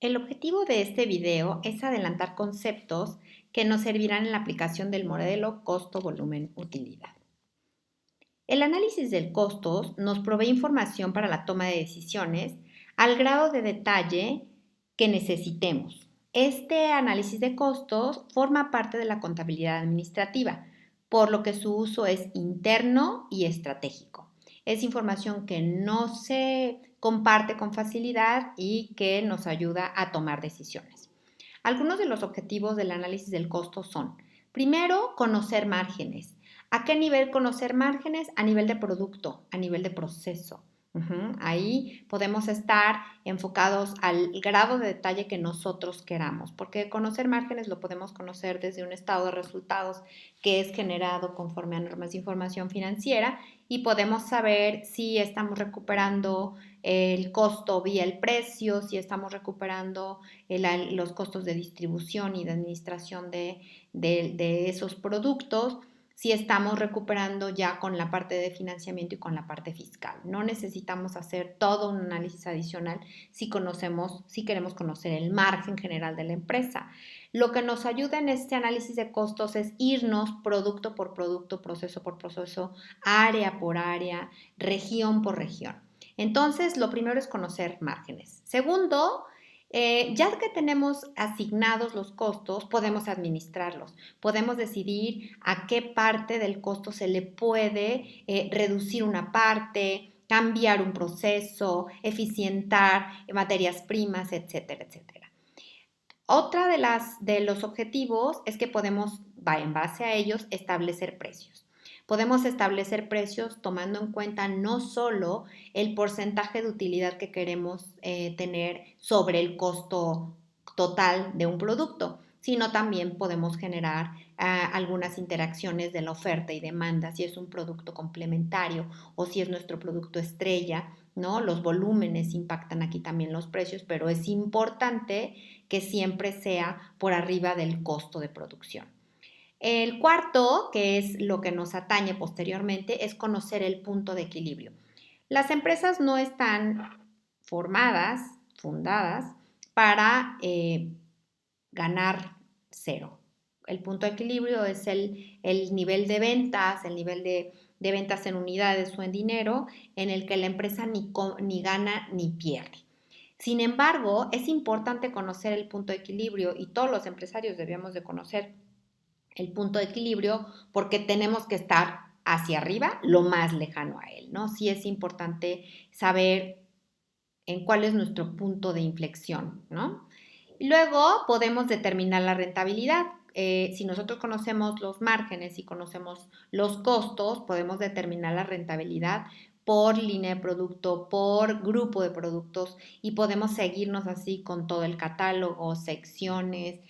El objetivo de este video es adelantar conceptos que nos servirán en la aplicación del modelo costo-volumen-utilidad. El análisis del costos nos provee información para la toma de decisiones al grado de detalle que necesitemos. Este análisis de costos forma parte de la contabilidad administrativa, por lo que su uso es interno y estratégico. Es información que no se comparte con facilidad y que nos ayuda a tomar decisiones. Algunos de los objetivos del análisis del costo son, primero, conocer márgenes. ¿A qué nivel conocer márgenes? A nivel de producto, a nivel de proceso. Ahí podemos estar enfocados al grado de detalle que nosotros queramos, porque conocer márgenes lo podemos conocer desde un estado de resultados que es generado conforme a normas de información financiera y podemos saber si estamos recuperando el costo vía el precio, si estamos recuperando los costos de distribución y de administración de esos productos, si estamos recuperando ya con la parte de financiamiento y con la parte fiscal. No necesitamos hacer todo un análisis adicional si queremos conocer el margen general de la empresa. Lo que nos ayuda en este análisis de costos es irnos producto por producto, proceso por proceso, área por área, región por región. Entonces, lo primero es conocer márgenes. Segundo, ya que tenemos asignados los costos, podemos administrarlos. Podemos decidir a qué parte del costo se le puede reducir una parte, cambiar un proceso, eficientar materias primas, etcétera, etcétera. Otra de los objetivos es que podemos, en base a ellos, establecer precios. Podemos establecer precios tomando en cuenta no solo el porcentaje de utilidad que queremos tener sobre el costo total de un producto, sino también podemos generar algunas interacciones de la oferta y demanda, si es un producto complementario o si es nuestro producto estrella, ¿no? Los volúmenes impactan aquí también los precios, pero es importante que siempre sea por arriba del costo de producción. El cuarto, que es lo que nos atañe posteriormente, es conocer el punto de equilibrio. Las empresas no están fundadas para ganar cero. El punto de equilibrio es el nivel de ventas, el nivel de ventas en unidades o en dinero, en el que la empresa ni gana ni pierde. Sin embargo, es importante conocer el punto de equilibrio y todos los empresarios debemos de conocer el punto de equilibrio porque tenemos que estar hacia arriba, lo más lejano a él, ¿no? Sí es importante saber en cuál es nuestro punto de inflexión, ¿no? Y luego podemos determinar la rentabilidad. Si nosotros conocemos los márgenes y conocemos los costos, podemos determinar la rentabilidad por línea de producto, por grupo de productos y podemos seguirnos así con todo el catálogo, secciones,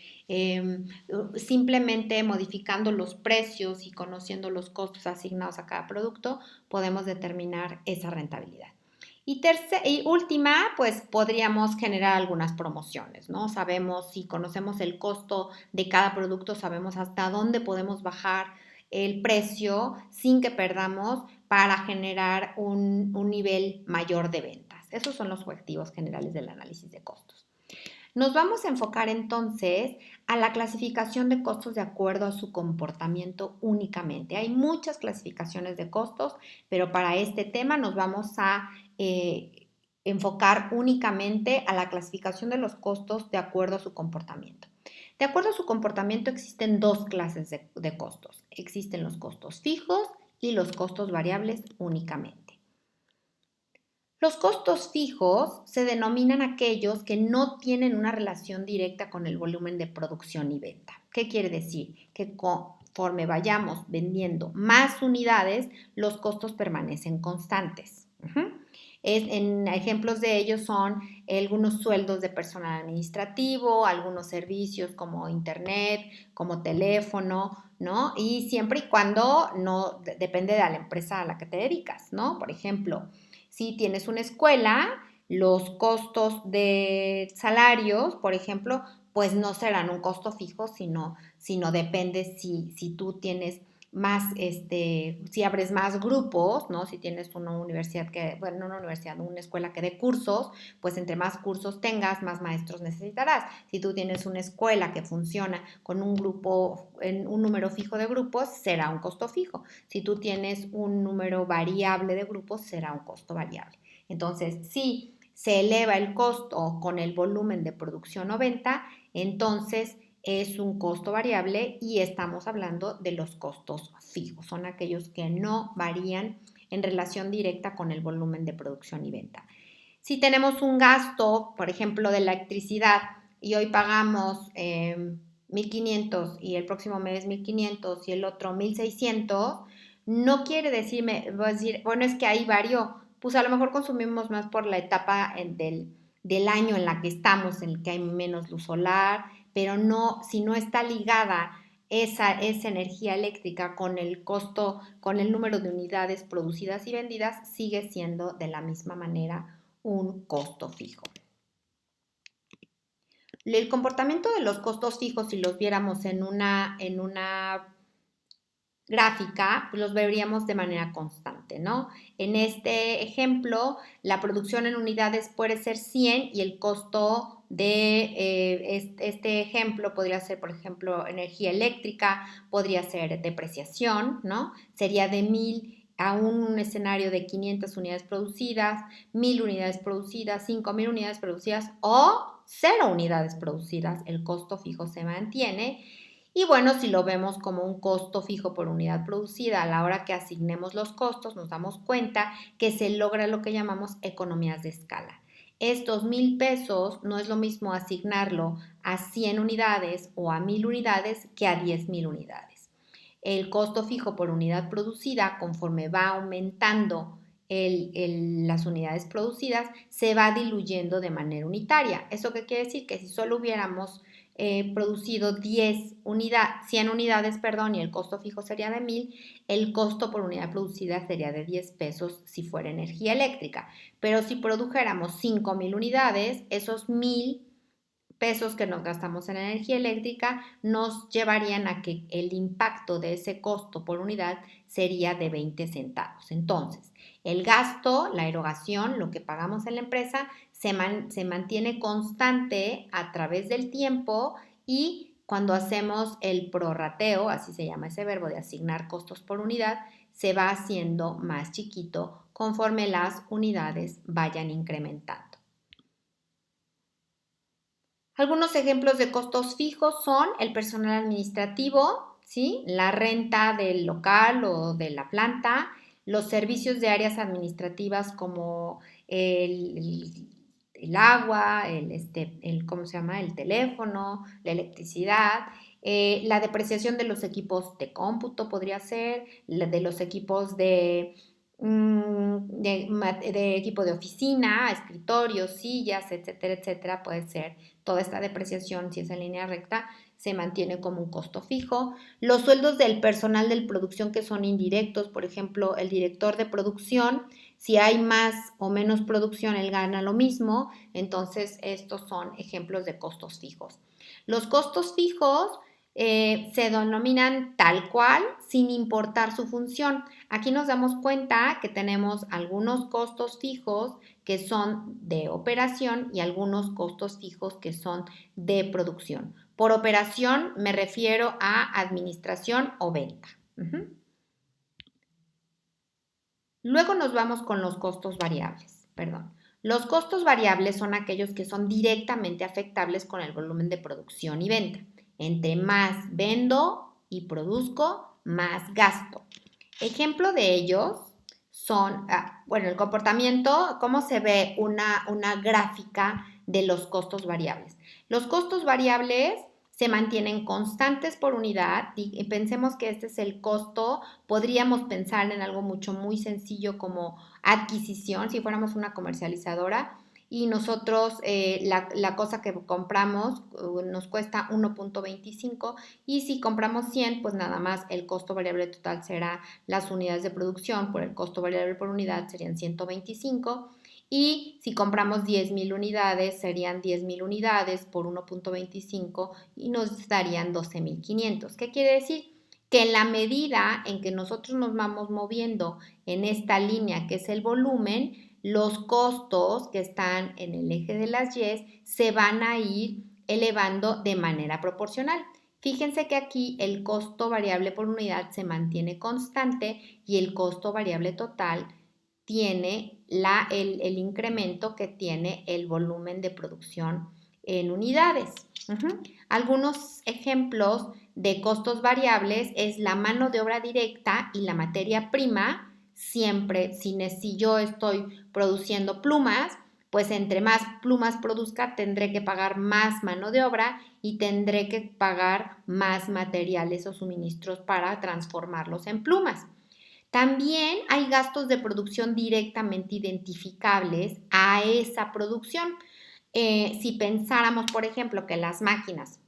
simplemente modificando los precios y conociendo los costos asignados a cada producto, podemos determinar esa rentabilidad. Y última, pues podríamos generar algunas promociones, ¿no? Sabemos, si conocemos el costo de cada producto, sabemos hasta dónde podemos bajar el precio sin que perdamos para generar un nivel mayor de ventas. Esos son los objetivos generales del análisis de costos. Nos vamos a enfocar entonces a la clasificación de costos de acuerdo a su comportamiento únicamente. Hay muchas clasificaciones de costos, pero para este tema nos vamos a enfocar únicamente a la clasificación de los costos de acuerdo a su comportamiento. De acuerdo a su comportamiento existen dos clases de costos. Existen los costos fijos y los costos variables únicamente. Los costos fijos se denominan aquellos que no tienen una relación directa con el volumen de producción y venta. ¿Qué quiere decir? Que conforme vayamos vendiendo más unidades, los costos permanecen constantes. En ejemplos de ellos son algunos sueldos de personal administrativo, algunos servicios como internet, como teléfono, ¿no? Y siempre y cuando no depende de la empresa a la que te dedicas, ¿no? Por ejemplo, si tienes una escuela, los costos de salarios, por ejemplo, pues no serán un costo fijo, sino depende si tú tienes si abres más grupos, ¿no? Si tienes una universidad no una universidad, una escuela que dé cursos, pues entre más cursos tengas, más maestros necesitarás. Si tú tienes una escuela que funciona con un grupo, en un número fijo de grupos, será un costo fijo. Si tú tienes un número variable de grupos, será un costo variable. Entonces, si se eleva el costo con el volumen de producción o venta, entonces es un costo variable y estamos hablando de los costos fijos. Son aquellos que no varían en relación directa con el volumen de producción y venta. Si tenemos un gasto, por ejemplo, de electricidad y hoy pagamos 1,500 y el próximo mes 1,500 y el otro 1,600, no quiere decirme, voy a decir, bueno, es que ahí varió. Pues a lo mejor consumimos más por la etapa del año en la que estamos, en el que hay menos luz solar, pero no, si no está ligada esa energía eléctrica con el costo, con el número de unidades producidas y vendidas, sigue siendo de la misma manera un costo fijo. El comportamiento de los costos fijos, si los viéramos en una gráfica, pues los veríamos de manera constante, ¿no? En este ejemplo, la producción en unidades puede ser 100 y el costo de este ejemplo podría ser, por ejemplo, energía eléctrica, podría ser depreciación, ¿no? Sería de 1,000 a un escenario de 500 unidades producidas, 1,000 unidades producidas, 5,000 unidades producidas o 0 unidades producidas, el costo fijo se mantiene. Y bueno, si lo vemos como un costo fijo por unidad producida, a la hora que asignemos los costos, nos damos cuenta que se logra lo que llamamos economías de escala. Estos 1,000 pesos no es lo mismo asignarlo a 100 unidades o a 1,000 unidades que a 10,000 unidades. El costo fijo por unidad producida, conforme va aumentando las unidades producidas, se va diluyendo de manera unitaria. ¿Eso qué quiere decir? Que si solo hubiéramos producido 100 unidades, y el costo fijo sería de 1,000, el costo por unidad producida sería de 10 pesos si fuera energía eléctrica. Pero si produjéramos 5,000 unidades, esos 1,000 pesos que nos gastamos en energía eléctrica nos llevarían a que el impacto de ese costo por unidad sería de 20 centavos. Entonces, el gasto, la erogación, lo que pagamos en la empresa, se mantiene constante a través del tiempo y cuando hacemos el prorrateo, así se llama ese verbo de asignar costos por unidad, se va haciendo más chiquito conforme las unidades vayan incrementando. Algunos ejemplos de costos fijos son el personal administrativo, ¿sí? La renta del local o de la planta, los servicios de áreas administrativas como el agua, ¿cómo se llama? El teléfono, la electricidad, la depreciación de los equipos de cómputo podría ser, de los equipos de equipo de oficina, escritorios, sillas, etcétera, etcétera, puede ser. Toda esta depreciación, si es en línea recta, se mantiene como un costo fijo. Los sueldos del personal de producción que son indirectos, por ejemplo, el director de producción, si hay más o menos producción, él gana lo mismo. Entonces, estos son ejemplos de costos fijos. Los costos fijos se denominan tal cual sin importar su función. Aquí nos damos cuenta que tenemos algunos costos fijos que son de operación y algunos costos fijos que son de producción. Por operación me refiero a administración o venta. Luego nos vamos con los costos variables. Los costos variables son aquellos que son directamente afectables con el volumen de producción y venta. Entre más vendo y produzco, más gasto. Ejemplo de ellos son, el comportamiento, cómo se ve una gráfica de los costos variables. Los costos variables se mantienen constantes por unidad y pensemos que este es el costo, podríamos pensar en algo muy sencillo como adquisición, si fuéramos una comercializadora y nosotros la cosa que compramos nos cuesta 1.25 y si compramos 100, pues nada más el costo variable total será las unidades de producción por el costo variable por unidad serían 125 y si compramos 10,000 unidades serían 10,000 unidades por 1.25 y nos darían 12,500. ¿Qué quiere decir? que en la medida en que nosotros nos vamos moviendo en esta línea que es el volumen, los costos que están en el eje de las Y se van a ir elevando de manera proporcional. Fíjense que aquí el costo variable por unidad se mantiene constante y el costo variable total tiene el incremento que tiene el volumen de producción en unidades. Algunos ejemplos de costos variables es la mano de obra directa y la materia prima. Siempre, si yo estoy produciendo plumas, pues entre más plumas produzca, tendré que pagar más mano de obra y tendré que pagar más materiales o suministros para transformarlos en plumas. También hay gastos de producción directamente identificables a esa producción. Si pensáramos, por ejemplo, que las máquinas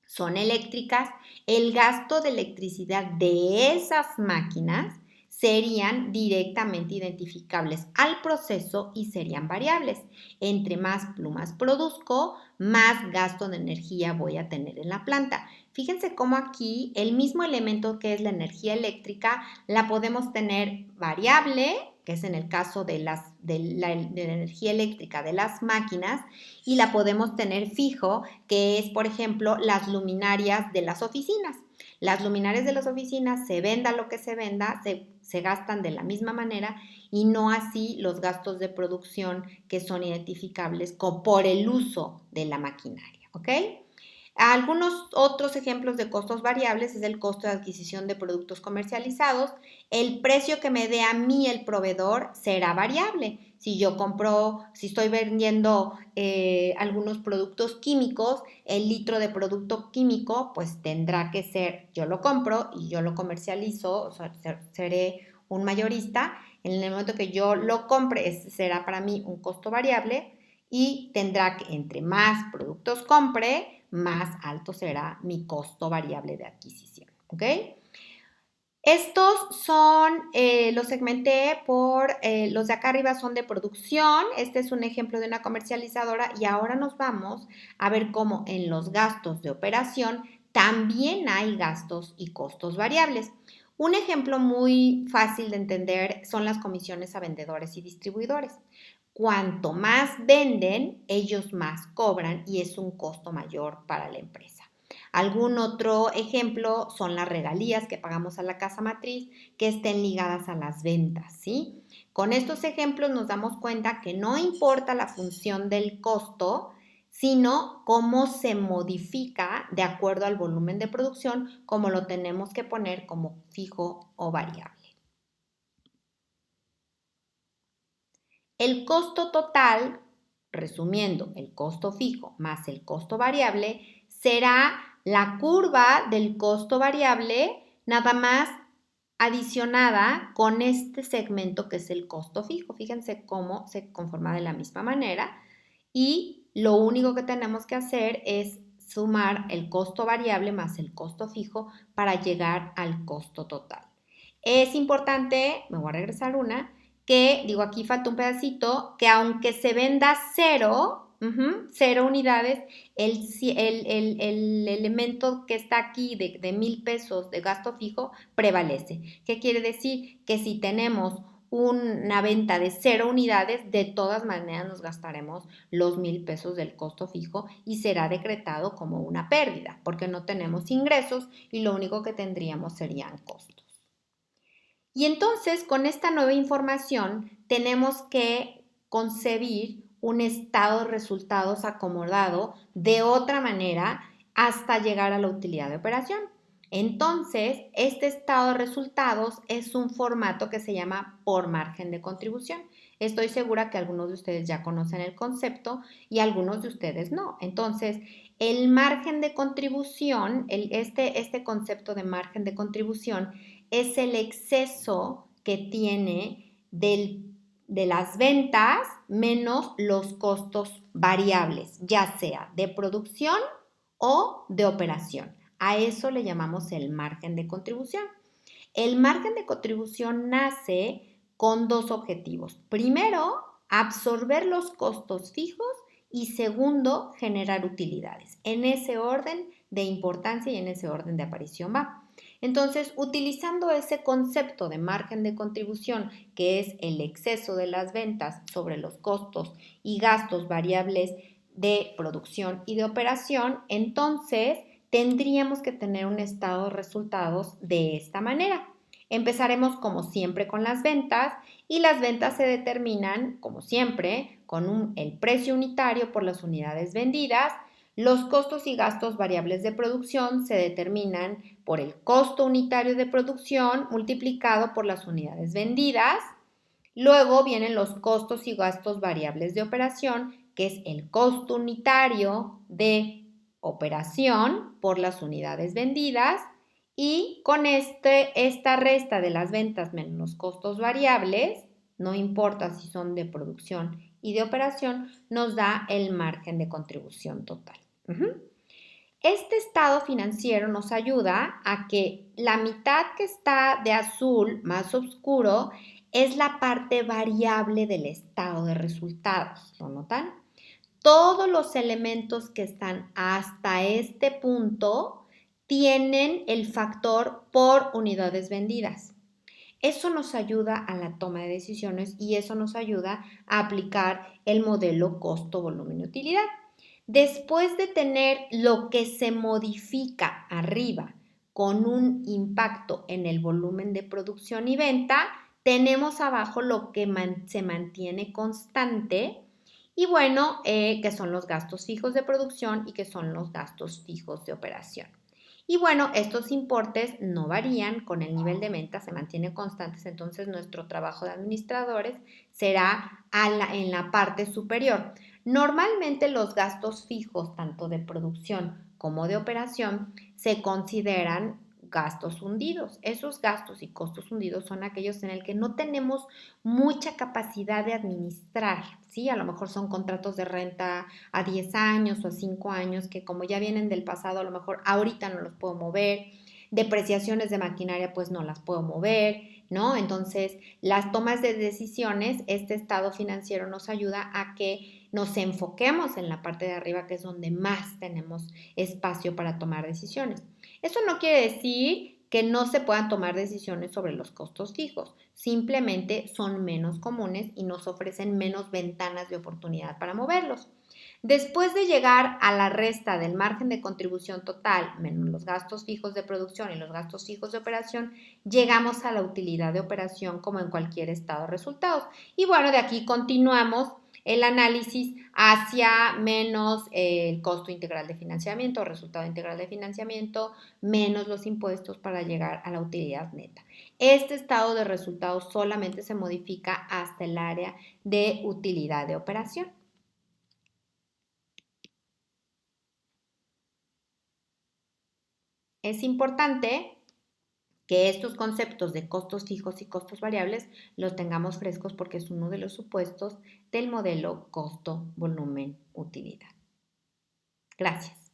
son eléctricas, el gasto de electricidad de esas máquinas serían directamente identificables al proceso y serían variables. Entre más plumas produzco, más gasto de energía voy a tener en la planta. Fíjense cómo aquí el mismo elemento que es la energía eléctrica la podemos tener variable, que es en el caso de la energía eléctrica de las máquinas, y la podemos tener fijo, que es, por ejemplo, las luminarias de las oficinas. Las luminarias de las oficinas, se venda lo que se venda, se gastan de la misma manera y no así los gastos de producción que son identificables por el uso de la maquinaria, ¿ok? Algunos otros ejemplos de costos variables es el costo de adquisición de productos comercializados. El precio que me dé a mí el proveedor será variable. Si estoy vendiendo algunos productos químicos, el litro de producto químico pues tendrá que ser, yo lo compro y yo lo comercializo, o sea, seré un mayorista. En el momento que yo lo compre, será para mí un costo variable y tendrá que, entre más productos compre, más alto será mi costo variable de adquisición, ¿ok? Estos los segmenté por, los de acá arriba son de producción, este es un ejemplo de una comercializadora y ahora nos vamos a ver cómo en los gastos de operación también hay gastos y costos variables. Un ejemplo muy fácil de entender son las comisiones a vendedores y distribuidores. Cuanto más venden, ellos más cobran y es un costo mayor para la empresa. Algún otro ejemplo son las regalías que pagamos a la casa matriz que estén ligadas a las ventas, ¿sí? Con estos ejemplos nos damos cuenta que no importa la función del costo, sino cómo se modifica de acuerdo al volumen de producción, como lo tenemos que poner como fijo o variable. El costo total, resumiendo, el costo fijo más el costo variable, será la curva del costo variable nada más adicionada con este segmento que es el costo fijo. Fíjense cómo se conforma de la misma manera y lo único que tenemos que hacer es sumar el costo variable más el costo fijo para llegar al costo total. Es importante, me voy a regresar que digo aquí falta un pedacito, que aunque se venda cero unidades, el elemento que está aquí de 1,000 pesos de gasto fijo prevalece. ¿Qué quiere decir? Que si tenemos una venta de 0 unidades, de todas maneras nos gastaremos los 1,000 pesos del costo fijo y será decretado como una pérdida, porque no tenemos ingresos y lo único que tendríamos serían costos. Y entonces, con esta nueva información, tenemos que concebir un estado de resultados acomodado de otra manera hasta llegar a la utilidad de operación. Entonces, este estado de resultados es un formato que se llama por margen de contribución. Estoy segura que algunos de ustedes ya conocen el concepto y algunos de ustedes no. Entonces, el margen de contribución, este concepto de margen de contribución es el exceso que tiene de las ventas menos los costos variables, ya sea de producción o de operación. A eso le llamamos el margen de contribución. El margen de contribución nace con dos objetivos. Primero, absorber los costos fijos y segundo, generar utilidades. En ese orden de importancia y en ese orden de aparición va. Entonces, utilizando ese concepto de margen de contribución, que es el exceso de las ventas sobre los costos y gastos variables de producción y de operación, entonces tendríamos que tener un estado de resultados de esta manera. Empezaremos como siempre con las ventas y las ventas se determinan como siempre con el precio unitario por las unidades vendidas. Los costos y gastos variables de producción se determinan por el costo unitario de producción multiplicado por las unidades vendidas. Luego vienen los costos y gastos variables de operación, que es el costo unitario de operación por las unidades vendidas. Y con esta resta de las ventas menos los costos variables, no importa si son de producción y de operación, nos da el margen de contribución total. Este estado financiero nos ayuda a que la mitad que está de azul más oscuro es la parte variable del estado de resultados. ¿Lo notan? Todos los elementos que están hasta este punto tienen el factor por unidades vendidas. Eso nos ayuda a la toma de decisiones y eso nos ayuda a aplicar el modelo costo, volumen y utilidad. Después de tener lo que se modifica arriba con un impacto en el volumen de producción y venta, tenemos abajo lo que se mantiene constante y bueno, que son los gastos fijos de producción y que son los gastos fijos de operación. Y bueno, estos importes no varían con el nivel de venta, se mantienen constantes, entonces nuestro trabajo de administradores será en la parte superior. Normalmente los gastos fijos, tanto de producción como de operación, se consideran gastos hundidos. Esos gastos y costos hundidos son aquellos en el que no tenemos mucha capacidad de administrar, ¿sí? A lo mejor son contratos de renta a 10 años o a 5 años que como ya vienen del pasado, a lo mejor ahorita no los puedo mover. Depreciaciones de maquinaria pues no las puedo mover, ¿no? Entonces, las tomas de decisiones, este estado financiero nos ayuda a que nos enfoquemos en la parte de arriba, que es donde más tenemos espacio para tomar decisiones. Eso no quiere decir que no se puedan tomar decisiones sobre los costos fijos, simplemente son menos comunes y nos ofrecen menos ventanas de oportunidad para moverlos. Después de llegar a la resta del margen de contribución total menos los gastos fijos de producción y los gastos fijos de operación, llegamos a la utilidad de operación como en cualquier estado de resultados. Y bueno, de aquí continuamos el análisis hacia menos el costo integral de financiamiento o resultado integral de financiamiento, menos los impuestos para llegar a la utilidad neta. Este estado de resultados solamente se modifica hasta el área de utilidad de operación. Es importante que estos conceptos de costos fijos y costos variables los tengamos frescos porque es uno de los supuestos del modelo costo, volumen, utilidad. Gracias.